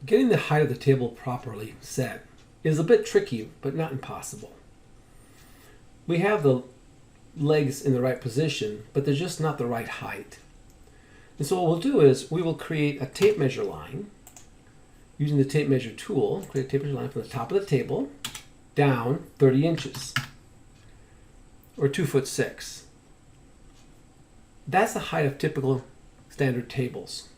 Getting the height of the table properly set is a bit tricky, but not impossible. We have the legs in the right position, but they're just not the right height. And so what we'll do is we will create a tape measure line using the tape measure tool. Create a tape measure line from the top of the table down 30 inches or 2'6". That's the height of typical standard tables.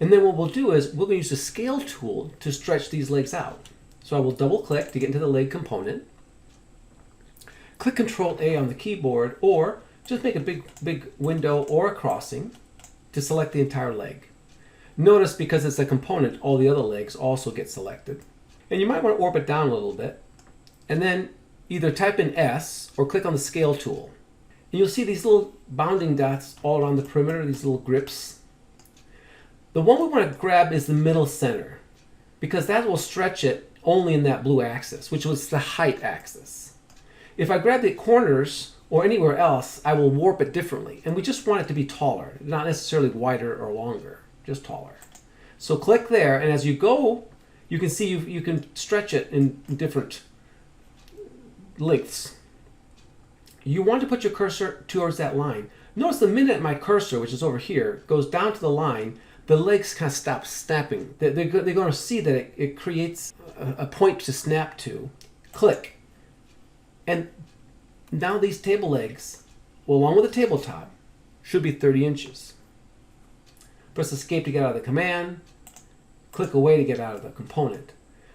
And then what we'll do is we're going to use the scale tool to stretch these legs out. So I will double click to get into the leg component. Click Control A on the keyboard, or just make a big window or a crossing to select the entire leg. Notice because it's a component, all the other legs also get selected. And you might want to warp it down a little bit. And then either type in S or click on the scale tool. And you'll see these little bounding dots all around the perimeter, these little grips. The one we want to grab is the middle center, because that will stretch it only in that blue axis, which was the height axis. If I grab the corners or anywhere else, I will warp it differently. And we just want it to be taller, not necessarily wider or longer, just taller. So click there, and as you go, you can see you can stretch it in different lengths. You want to put your cursor towards that line. Notice the minute my cursor, which is over here, goes down to the line, the legs kind of stop snapping. They're going to see that it creates a point to snap to. Click. And now these table legs, along with the tabletop, should be 30 inches. Press Escape to get out of the command. Click away to get out of the component.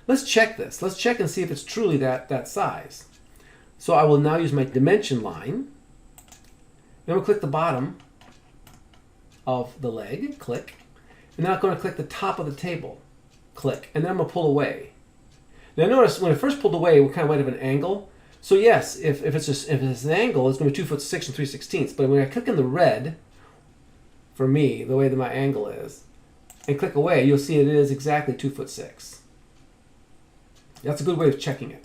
Let's check this. Let's check and see if it's truly that size. So I will now use my dimension line. Then we'll click the bottom of the leg. Click. And then I'm going to click the top of the table. Click. And then I'm going to pull away. Now notice when I first pulled away, we kind of went at an angle. So yes, if it's an angle, it's going to be 2'6" and 3/16. But when I click in the red, for me, the way that my angle is, and click away, you'll see it is exactly 2'6". That's a good way of checking it.